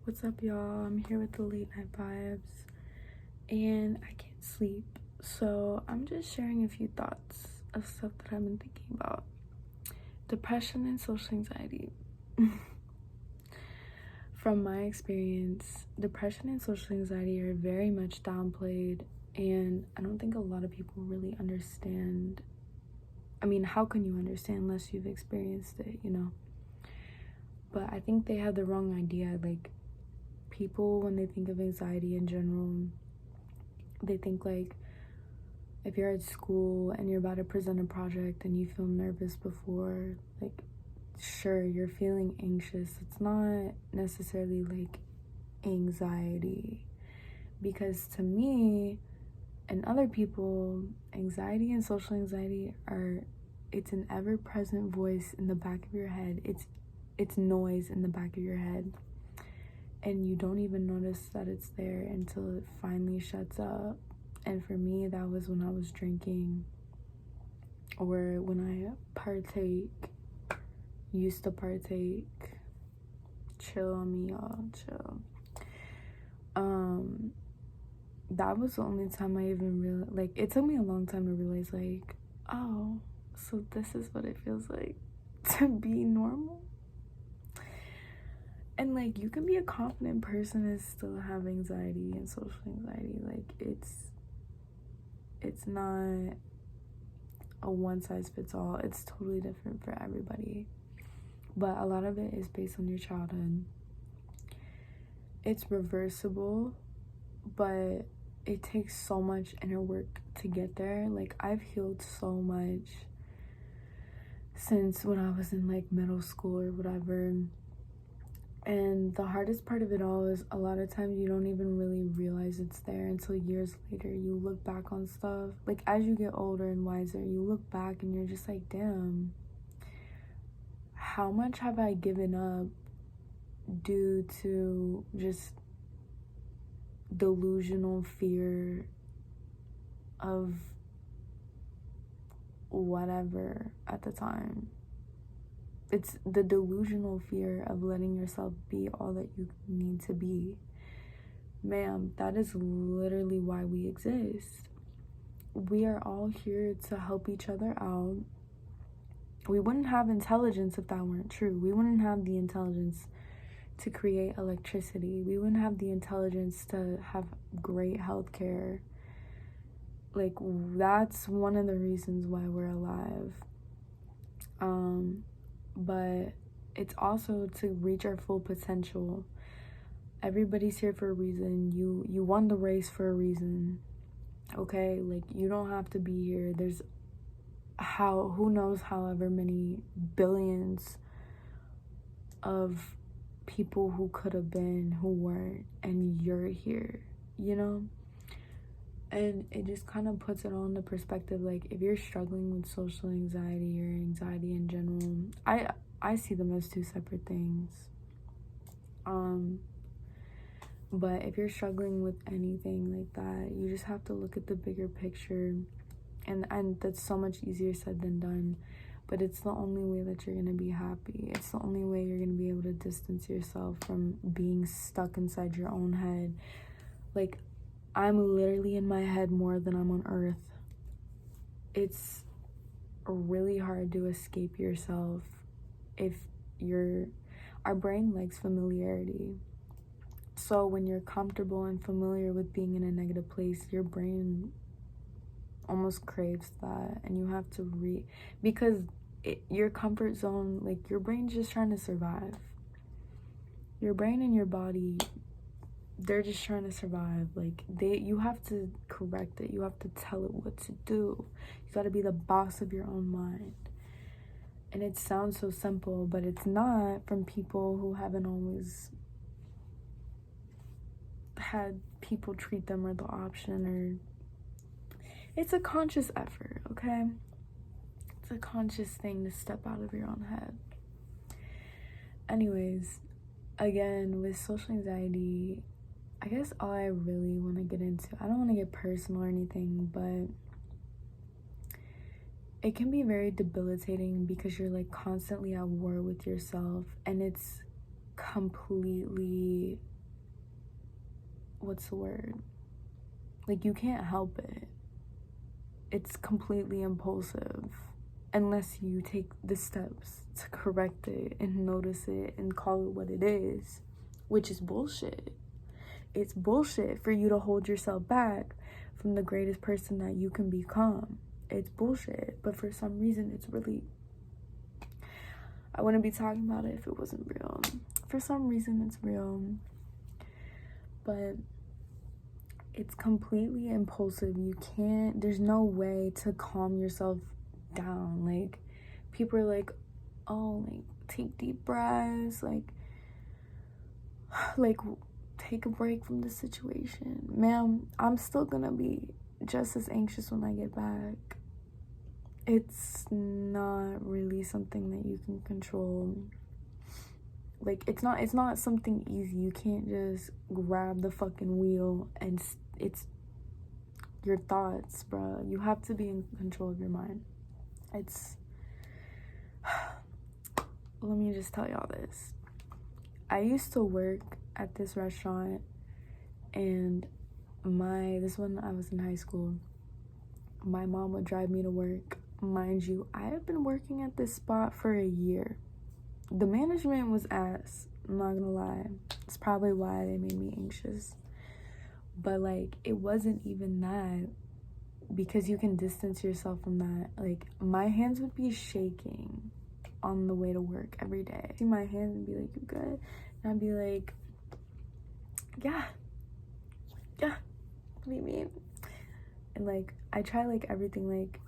What's up, y'all? I'm here with the late night vibes, and I can't sleep, so I'm just sharing a few thoughts of stuff that I've been thinking about. Depression and social anxiety. From my experience, depression and social anxiety are very much downplayed, and I don't think a lot of people really understand. I mean, how can you understand unless you've experienced it? But I think they have the wrong idea. Like, people, when they think of anxiety in general, they think like if you're at school and you're about to present a project and you feel nervous before, like, sure, you're feeling anxious. It's not necessarily like anxiety, because to me and other people, anxiety and social anxiety it's an ever-present voice in the back of your head. It's noise in the back of your head, and you don't even notice that it's there until it finally shuts up. And for me, that was when I was drinking, or when I used to partake. Chill on me, y'all, chill. That was the only time I even realized, like, it took me a long time to realize, like, oh, so this is what it feels like to be normal. And like, you can be a confident person and still have anxiety and social anxiety. Like, it's not a one size fits all. It's totally different for everybody, but a lot of it is based on your childhood. It's reversible, but it takes so much inner work to get there. Like, I've healed so much since when I was in like middle school or whatever. And the hardest part of it all is a lot of times you don't even really realize it's there until years later. You look back on stuff, like, as you get older and wiser, you look back and you're just like, damn, how much have I given up due to just delusional fear of whatever at the time. It's the delusional fear of letting yourself be all that you need to be. Ma'am, that is literally why we exist. We are all here to help each other out. We wouldn't have intelligence if that weren't true. We wouldn't have the intelligence to create electricity. We wouldn't have the intelligence to have great healthcare. Like, that's one of the reasons why we're alive. But it's also to reach our full potential. Everybody's here for a reason. You won the race for a reason. Okay? Like, you don't have to be here. There's who knows however many billions of people who could have been, who weren't, and you're here, And it just kind of puts it all into perspective. Like, if you're struggling with social anxiety or anxiety in general, I see them as two separate things. But if you're struggling with anything like that, you just have to look at the bigger picture. And that's so much easier said than done. But it's the only way that you're going to be happy. It's the only way you're going to be able to distance yourself from being stuck inside your own head. Like, I'm literally in my head more than I'm on earth. It's really hard to escape yourself if our brain likes familiarity. So when you're comfortable and familiar with being in a negative place, your brain almost craves that, and you have to because your comfort zone, like, your brain's just trying to survive. Your brain and your body, they're just trying to survive. Like, you have to correct it. You have to tell it what to do. You got to be the boss of your own mind. And it sounds so simple, but it's not, from people who haven't always had people treat them or the option, or it's a conscious effort, okay? It's a conscious thing to step out of your own head. Anyways, again, with social anxiety, I guess all I really want to get into, I don't want to get personal or anything, but it can be very debilitating because you're like constantly at war with yourself, and it's completely what's the word? Like, you can't help it. It's completely impulsive unless you take the steps to correct it and notice it and call it what it is, which is bullshit. It's bullshit for you to hold yourself back from the greatest person that you can become. It's bullshit, but for some reason it's really, I wouldn't be talking about it if it wasn't real. For some reason it's real, but it's completely impulsive. You can't, there's no way to calm yourself down. Like, people are like, oh, like, take deep breaths, like take a break from the situation. Ma'am, I'm still gonna be just as anxious when I get back. It's not really something that you can control. Like, it's not something easy. You can't just grab the fucking wheel and it's your thoughts, bruh. You have to be in control of your mind. Let me just tell y'all this. I used to work at this restaurant, and this when I was in high school, my mom would drive me to work. Mind you, I have been working at this spot for a year. The management was ass, I'm not gonna lie. It's probably why they made me anxious. But like, it wasn't even that, because you can distance yourself from that. Like, my hands would be shaking on the way to work every day. See my hands and be like, you good? And I'd be like, yeah, what do you mean? And like, I try like everything, like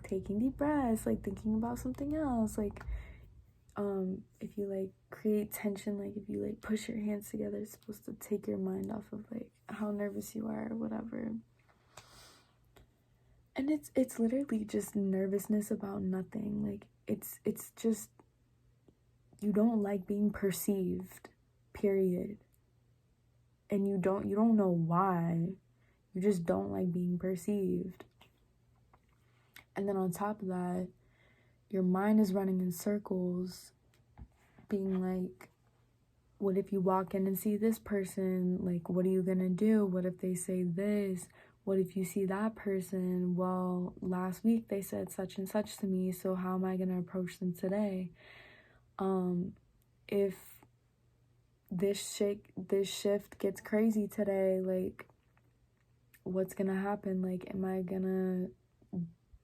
taking deep breaths, like thinking about something else, like if you like create tension, like if you like push your hands together, it's supposed to take your mind off of like how nervous you are or whatever. And it's literally just nervousness about nothing. Like, it's just, you don't like being perceived, period. And you don't know why. You just don't like being perceived. And then on top of that, your mind is running in circles, being like, what if you walk in and see this person? Like, what are you gonna do? What if they say this? What if you see that person? Well, last week they said such and such to me, so how am I gonna approach them today? If this shift gets crazy today, like, what's gonna happen? Like, am I gonna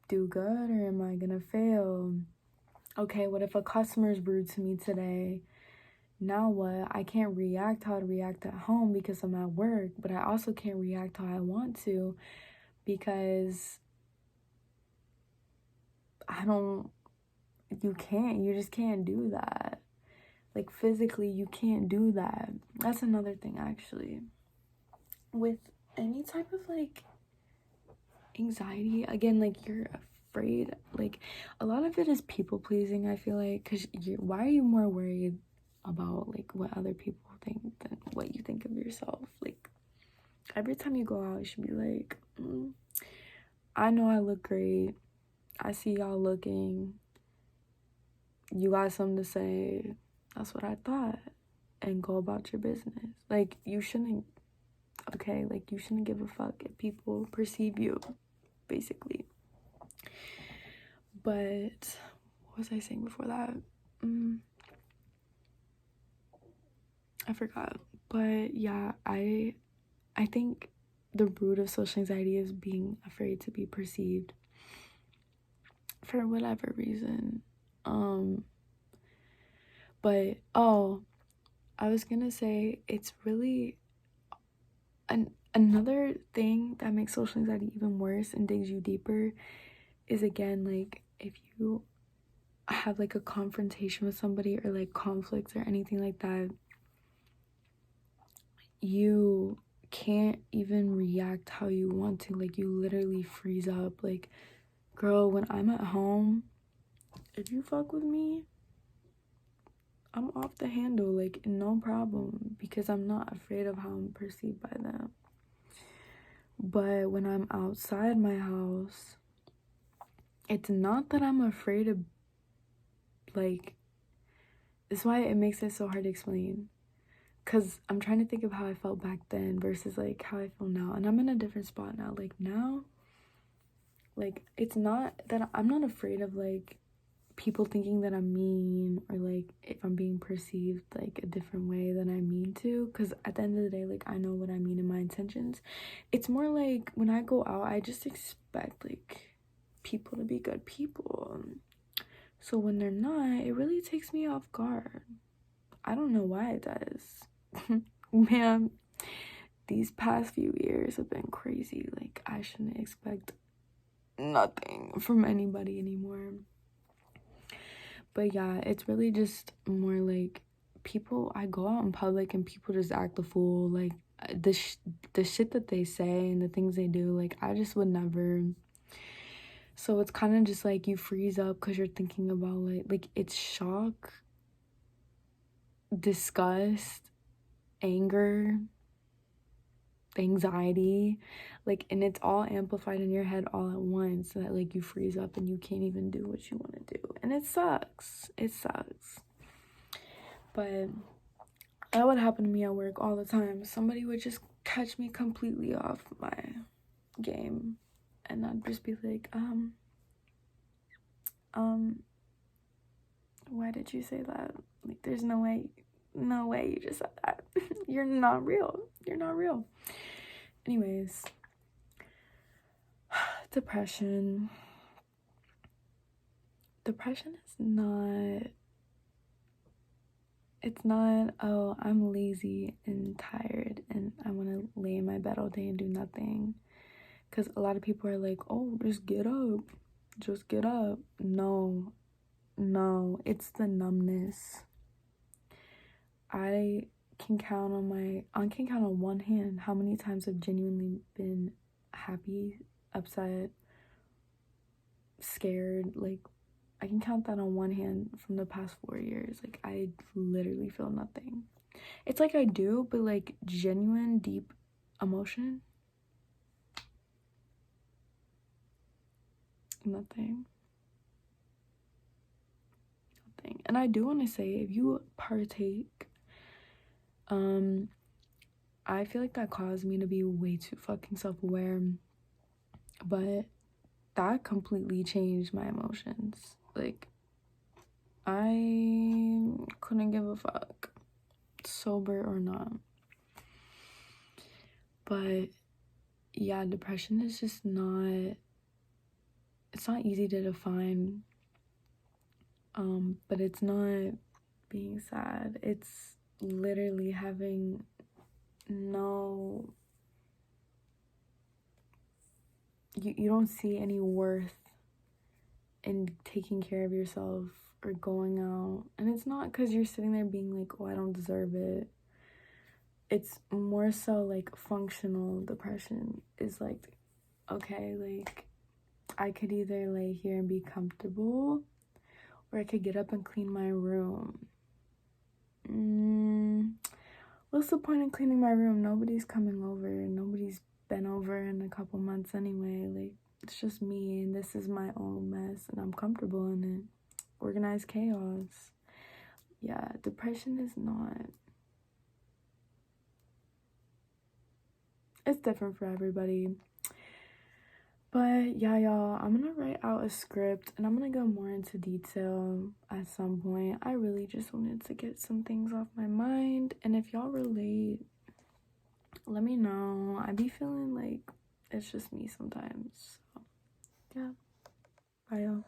do good or am I gonna fail? Okay, what if a customer's rude to me today? Now what? I can't react how to react at home because I'm at work, but I also can't react how I want to because you just can't do that. Like, physically, you can't do that. That's another thing, actually. With any type of, like, anxiety, again, like, you're afraid. Like, a lot of it is people-pleasing, I feel like, because why are you more worried about, like, what other people think than what you think of yourself? Like, every time you go out, you should be like, I know I look great. I see y'all looking. You got something to say. That's what I thought. And go about your business. Like, you shouldn't, okay? Like, you shouldn't give a fuck if people perceive you, basically. But what was I saying before that? I forgot. But yeah, I think the root of social anxiety is being afraid to be perceived for whatever reason. But I was gonna say, it's really another thing that makes social anxiety even worse and digs you deeper is, again, like, if you have like a confrontation with somebody or like conflicts or anything like that, you can't even react how you want to. Like, you literally freeze up. Like, girl, when I'm at home, if you fuck with me, I'm off the handle, like, no problem, because I'm not afraid of how I'm perceived by them. But when I'm outside my house, it's not that I'm afraid of, like, that's why it makes it so hard to explain. because I'm trying to think of how I felt back then versus like how I feel now, and I'm in a different spot now. Like now, like it's not that I'm not afraid of like people thinking that I'm mean, or like if I'm being perceived like a different way than I mean to, because at the end of the day, like I know what I mean in my intentions. It's more like when I go out, I just expect like people to be good people, so when they're not, it really takes me off guard. I don't know why it does. Man, these past few years have been crazy. Like I shouldn't expect nothing from anybody anymore. But yeah, it's really just more like people, I go out in public and people just act a fool. Like the shit that they say and the things they do, like I just would never. So it's kind of just like you freeze up because you're thinking about like it's shock, disgust, anger, anxiety, like, and it's all amplified in your head all at once, so that like you freeze up and you can't even do what you want to do, and it sucks. But that would happen to me at work all the time. Somebody would just catch me completely off my game, and I'd just be like, why did you say that? Like, there's no way you just said that. You're not real. Anyways, depression is not, it's not, oh, I'm lazy and tired and I want to lay in my bed all day and do nothing. Because a lot of people are like, oh, just get up. No, it's the numbness. I can count on one hand how many times I've genuinely been happy, upset, scared. Like, I can count that on one hand from the past 4 years. Like, I literally feel nothing. It's like I do, but like genuine, deep emotion, nothing. And I do want to say, if you partake, I feel like that caused me to be way too fucking self-aware, but that completely changed my emotions. Like, I couldn't give a fuck, sober or not. But yeah, depression is just not, it's not easy to define. But it's not being sad. It's literally having no, you don't see any worth in taking care of yourself or going out. And it's not because you're sitting there being like, oh, I don't deserve it. It's more so like functional depression is like, okay, like I could either lay here and be comfortable, or I could get up and clean my room. What's the point in cleaning my room? Nobody's coming over. Nobody's been over in a couple months anyway. Like, it's just me, and this is my own mess, and I'm comfortable in it. Organized chaos. Yeah, depression is not. It's different for everybody. But yeah, y'all, I'm gonna write out a script and I'm gonna go more into detail at some point. I really just wanted to get some things off my mind. And if y'all relate, let me know. I be feeling like it's just me sometimes. So, yeah. Bye, y'all.